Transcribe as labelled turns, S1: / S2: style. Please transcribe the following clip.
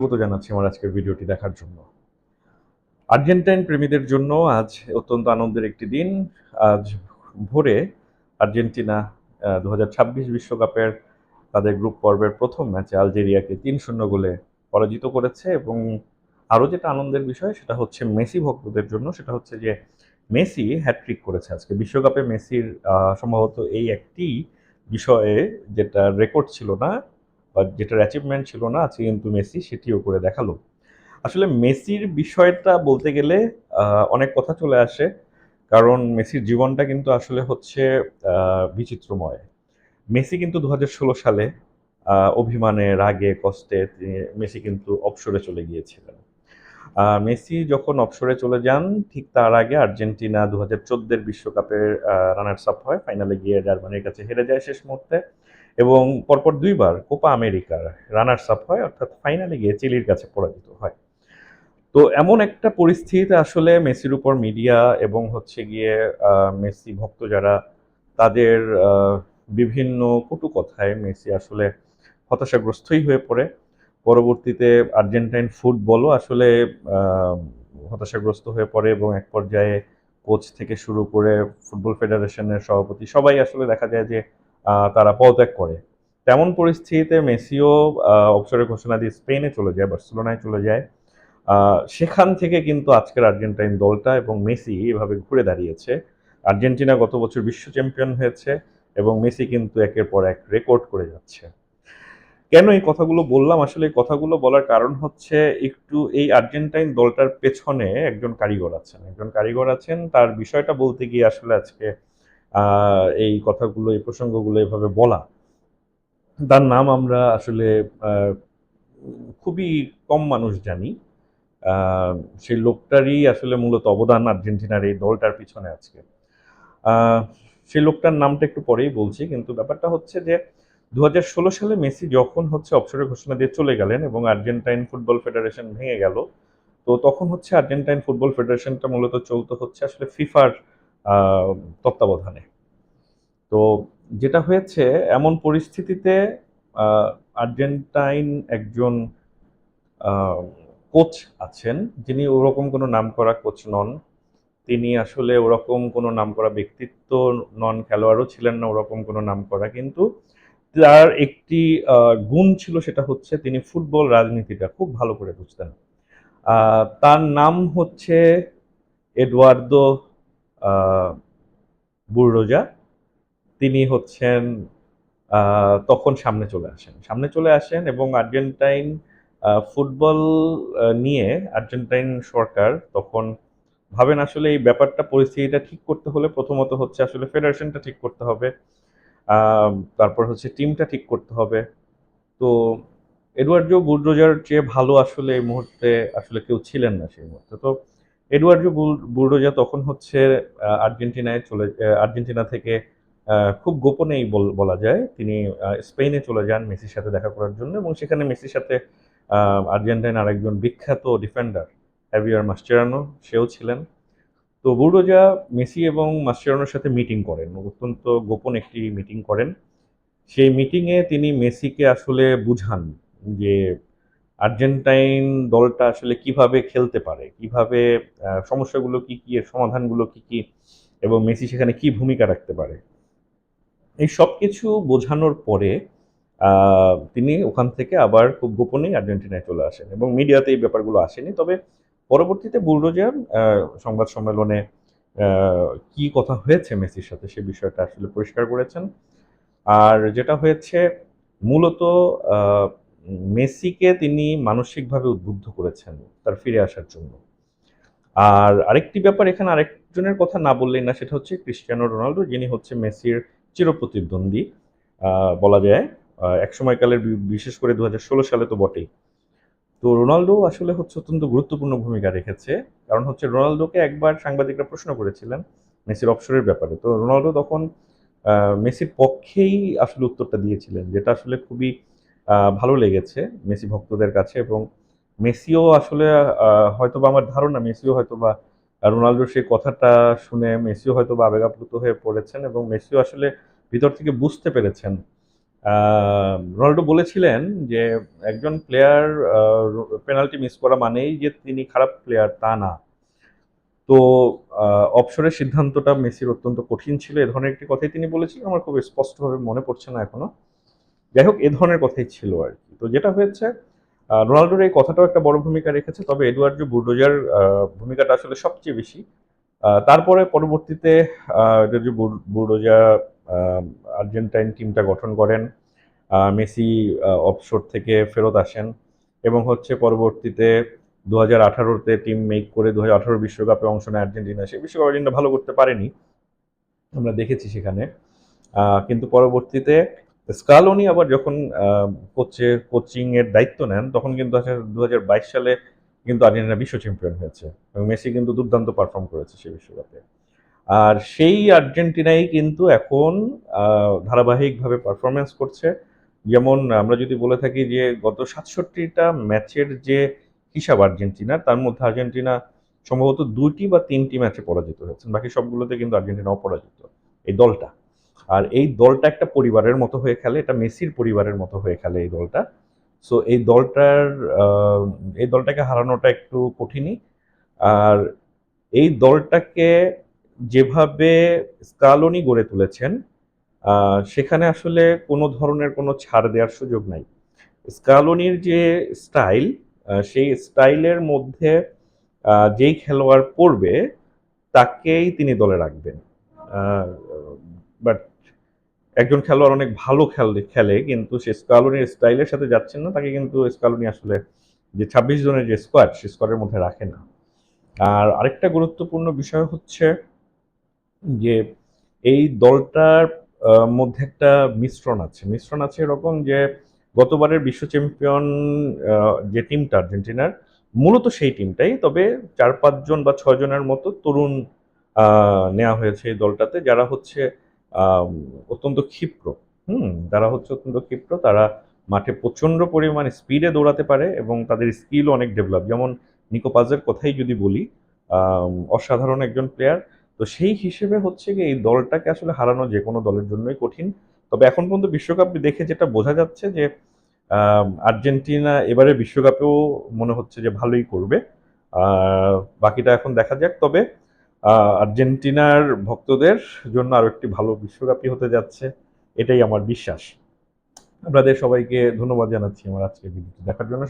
S1: স্বাগত জানাচ্ছি আমার আজকের ভিডিওটি দেখার জন্য। আর্জেন্টাইন প্রেমীদের জন্য আজ অত্যন্ত আনন্দের একটি দিন। আজ ভোরে আর্জেন্টিনা ২০২৬ বিশ্বকাপের তাদের গ্রুপ পর্বের প্রথম ম্যাচে আলজেরিয়াকে ৩-০ গোলে পরাজিত করেছে এবং আরও যেটা আনন্দের বিষয় সেটা হচ্ছে মেসি ভক্তদের জন্য, সেটা হচ্ছে যে মেসি হ্যাটট্রিক করেছে আজকে। বিশ্বকাপে মেসির সম্ভবত এই একটি বিষয়ে যেটা রেকর্ড ছিল না বা যেটার অ্যাচিভমেন্ট ছিল না, আজকে কিন্তু মেসি সেটিও করে দেখালো। আসলে মেসির বিষয়টা বলতে গেলে অনেক কথা চলে আসে। কারণ মেসির জীবনটা কিন্তু আসলে হচ্ছে বিচিত্রময়। মেসি কিন্তু ২০১৬ সালে অভিমানে, রাগে, কষ্টে মেসি কিন্তু অবসরে চলে গিয়েছিলেন। মেসি যখন অবসরে চলে যান, ঠিক তার আগে আর্জেন্টিনা ২০১৪ এর বিশ্বকাপের রানার্স আপ হয়। ফাইনালে গিয়ে জার্মানির কাছে হেরে যায় শেষ মুহূর্তে এবং পরপর ২ বার কোপা আমেরিকার রানার্স আপ হয়, অর্থাৎ ফাইনালে গিয়ে চিলির কাছে পরাজিত হয়। তো এমন একটা পরিস্থিতিতে আসলে মেসির উপর মিডিয়া এবং হচ্ছে গিয়ে মেসি ভক্ত যারা, তাদের বিভিন্ন কটু কথায় মেসি আসলে হতাশাগ্রস্তই হয়ে পড়ে। পরবর্তীতে আর্জেন্টাইন ফুটবলও আসলে আ হতাশাগ্রস্ত হয়ে পড়ে এবং এক পর্যায়ে কোচ থেকে শুরু করে ফুটবল ফেডারেশনের সভাপতি সবাই আসলে দেখা যায় যে তারা পদত্যাগ করে। তেমন পরিস্থিতিতে মেসিও অবসরের ঘোষণা দিয়ে স্পেনে চলে যায়, বার্সেলোনায় চলে যায়। সেখান থেকে কিন্তু আজকের আর্জেন্টাইন দলটা এবং মেসি এভাবে ঘুরে দাঁড়িয়েছে। আর্জেন্টিনা গত বছর বিশ্ব চ্যাম্পিয়ন হয়েছে এবং মেসি কিন্তু একের পর এক রেকর্ড করে যাচ্ছে। কেন এই কথাগুলো বললাম? আসলে এই কথাগুলো বলার কারণ হচ্ছে একটু এই আর্জেন্টাইন দলটার পেছনে একজন কারিগর আছেন। একজন কারিগর আছেন, তার বিষয়টা বলতে গিয়ে আসলে আজকে আ এই কথাগুলো, এই প্রসঙ্গগুলো এভাবে বলা। তার নাম আমরা আসলে আ খুবই কম মানুষ জানি। আ সেই লোকটারই আসলে মূলত অবদান আর্জেন্টিনার এই দলটার পিছনে আজকে। আ সেই লোকটার নামটা একটু পরেই বলছি। কিন্তু ব্যাপারটা হচ্ছে যে ২০১৬ সালে মেসি যখন হচ্ছে অবসরের ঘোষণা দিয়ে চলে গেলেন এবং আর্জেন্টাইন ফুটবল ফেডারেশন ভেঙে গেল। তো তখন হচ্ছে আর্জেন্টাইন ফুটবল ফেডারেশনটা মূলত চলত হচ্ছে আসলে ফিফার আ তত্ত্বাবধানে। তো যেটা হয়েছে, এমন পরিস্থিতিতে আ আর্জেন্টাইন একজন আ কোচ আছেন, যিনি ওরকম কোনো নামকরা কোচ নন। তিনি আসলে ওরকম কোনো নামকরা ব্যক্তিত্ব নন, খেলোয়াড়ও ছিলেন না ওরকম কোনো নামকরা। কিন্তু তার একটি আ গুণ ছিল, সেটা হচ্ছে তিনি ফুটবল রাজনীতিটা খুব ভালো করে বুঝতেন। আ তার নাম হচ্ছে এডুয়ার্দো আ বুররোজা। তিনি হচ্ছেন আ তখন সামনে চলে আসেন। সামনে চলে আসেন এবং আর্জেন্টাইন ফুটবল নিয়ে আর্জেন্টাইন সরকার তখন ভাবেন আসলে এই ব্যাপারটা, পরিস্থিতিটা ঠিক করতে হলে প্রথমত হচ্ছে আসলে ফেডারেশনটা ঠিক করতে হবে। তারপর হচ্ছে টিমটা ঠিক করতে হবে। তো এডুয়ার্ডো বুলডোজার চেয়ে ভালো আসলে এই মুহূর্তে আসলে কেউ ছিলেন না সেই মুহূর্তে। তো এডুয়ার্ডো বুলডোজা তখন হচ্ছে আর্জেন্টিনা থেকে খুব গোপনেই বলা যায় তিনি স্পেনে চলে যান মেসির সাথে দেখা করার জন্য এবং সেখানে মেসির সাথে আর্জেন্টাইন আরেকজন বিখ্যাত ডিফেন্ডার হাভিয়ার মাসচেরানো, সেও ছিলেন। তো বুলডোজা মেসি এবং মাসচেরানোর সাথে মিটিং করেন। অত্যন্ত গোপন একটি মিটিং করেন। সেই মিটিংয়ে তিনি মেসিকে আসলে বুঝান যে আর্জেন্টাইন দলটা আসলে কিভাবে খেলতে পারে, কিভাবে সমস্যাগুলো কি, কি এর সমাধানগুলো কি, কি এবং মেসি সেখানে কি ভূমিকা রাখতে পারে। এই সবকিছু বোঝানোর পরে আ তিনি ওখান থেকে আবার খুব গোপনেই আর্জেন্টিনায় চলে আসেন এবং মিডিয়াতে এই ব্যাপারগুলো আসেনি। তবে পরবর্তীতে বুলডোজার সংবাদ সম্মেলনে আ কি কথা হয়েছে মেসির সাথে সে বিষয়টা আসলে পরিষ্কার করেছেন। আর যেটা হয়েছে মূলত আ মেসিকে তিনি মানসিকভাবে উদ্বুদ্ধ করেছেন তার ফিরে আসার জন্য। আর আরেকটি ব্যাপার এখানে আরেকজনের কথা না বললেই না, সেটা হচ্ছে ক্রিস্টিয়ানো রোনালদো, যিনি হচ্ছে মেসির চিরপ্রতিদ্বন্দ্বী বলা যায়। একসময়কালের বিশেষ করে ২০১৬ সালে তো বটেই। তো রোনালদো আসলে হচ্ছে অত্যন্ত গুরুত্বপূর্ণ ভূমিকা রেখেছে। কারণ হচ্ছে রোনালদোকে একবার সাংবাদিকরা প্রশ্ন করেছিলেন মেসির অবসরের ব্যাপারে। তো রোনালদো তখন আ মেসির পক্ষেই আসলে উত্তরটা দিয়েছিলেন। যেটা আসলে খুবই ভালো লেগেছে মেসি ভক্তদের কাছে এবং মেসিও আসলে আ হয়তোবা আমার ধারণা মেসিও হয়তোবা রোনালদোর সেই কথাটা শুনে মেসিও হয়তোবা আবেগ আপ্লুত হয়ে পড়েছেন এবং মেসিও আসলে ভিতর থেকে বুঝতে পেরেছেন রোনাল্ডো বলেছিলেন যে একজন প্লেয়ার পেনাল্টি মিস করা মানেই যে তিনি খারাপ প্লেয়ার তা না। তো অবসরের সিদ্ধান্তটা মেসির অত্যন্ত কঠিন ছিল, এ ধরনের একটি কথাই তিনি বলেছিলেন। আমার খুব স্পষ্টভাবে মনে পড়ছে না এখনো। যাই হোক, এ ধরনের কথাই ছিল আর কি। তো যেটা হয়েছে, রোনাল্ডোর এই কথাটাও একটা বড় ভূমিকা রেখেছে, তবে এডুয়ার্ডো বুর্ডোজার ভূমিকাটা আসলে সবচেয়ে বেশি। তারপরে পরবর্তীতে এডুয়ার্ডো বুর্ডোজা আহ, আর্জেন্টাইন টিমটা গঠন করেন। মেসি অবসর থেকে ফেরত আসেন এবং হচ্ছে পরবর্তীতে 2018-তে টিম মেক করে 2018 বিশ্বকাপে অংশ নেয় আর্জেন্টিনা। সেই বিশ্বকাপ আর্জেন্টিনা ভালো করতে পারেনি, আমরা দেখেছি সেখানে। কিন্তু পরবর্তীতে স্কালোনি আবার যখন কোচিং এর দায়িত্ব নেন, তখন কিন্তু আসলে 2022 সালে কিন্তু আর্জেন্টিনা বিশ্ব চ্যাম্পিয়ন হয়েছে এবং মেসি কিন্তু দুর্দান্ত পারফর্ম করেছে সেই বিশ্বকাপে। আর সেই আর্জেন্টিনাই কিন্তু এখন ধারাবাহিকভাবে পারফরমেন্স করছে। যেমন আমরা যদি বলে থাকি যে গত 67টা ম্যাচের যে হিসাব আর্জেন্টিনার, তার মধ্যে আর্জেন্টিনা সম্ভবত 2টি বা 3টি ম্যাচে পরাজিত হয়েছে, বাকি সবগুলোতে কিন্তু আর্জেন্টিনা অপরাজিত এই দলটা। আর এই দলটা একটা পরিবারের মতো হয়ে খেলে, এটা মেসির পরিবারের মতো হয়ে খেলে এই দলটা। সো আহ, এই দলটাকে হারানোটা একটু কঠিনই। আর এই দলটাকে যেভাবে স্কালোনি গড়ে তুলেছেন, সেখানে আসলে কোনো ধরনের কোনো ছাড় দেওয়ার সুযোগ নাই। স্কালোনির যে স্টাইল, সেই স্টাইলের মধ্যে যেই খেলোয়াড় পড়বে তাকেই তিনি দলে রাখবেন। বাট একজন খেলোয়াড় অনেক ভালো খেলে কিন্তু সে স্কালোনির স্টাইলের সাথে যাচ্ছেন না, তাকে কিন্তু স্কালোনি আসলে যে 26 জনের যে স্কোয়াড, সে স্কোয়াডের মধ্যে রাখে না। আর আরেকটা গুরুত্বপূর্ণ বিষয় হচ্ছে যে এই দলটার মধ্যে একটা মিশ্রণ আছে এরকম যে গতবারের বিশ্ব চ্যাম্পিয়ন যে টিমটা আর্জেন্টিনার, মূলত সেই টিমটাই, তবে 4-5 জন বা 6 জনের মতো তরুণ নেওয়া হয়েছে এই দলটাতে, যারা হচ্ছে আহ, অত্যন্ত ক্ষিপ্র। যারা হচ্ছে অত্যন্ত ক্ষিপ্র, তারা মাঠে প্রচন্ড পরিমাণ স্পিডে দৌড়াতে পারে এবং তাদের স্কিলও অনেক ডেভেলপ। যেমন নিকো পাজের কথাই যদি বলি, অসাধারণ একজন প্লেয়ার। তো সেই হিসেবে হচ্ছে কি এই দলটাকে আসলে হারানো যে কোনো দলের জন্যই কঠিন। তবে এখন পর্যন্ত বিশ্বকাপ দেখে যেটা বোঝা যাচ্ছে যে আর্জেন্টিনা এবারে বিশ্বকাপেও মনে হচ্ছে যে ভালোই করবে। বাকিটা এখন দেখা যাক। তবে আর্জেন্টিনার ভক্তদের জন্য আরো একটি ভালো বিশ্বকাপই হতে যাচ্ছে, এটাই আমার বিশ্বাস। আপনাদের সবাইকে ধন্যবাদ জানাচ্ছি আমার আজকের ভিডিওটি দেখার জন্য।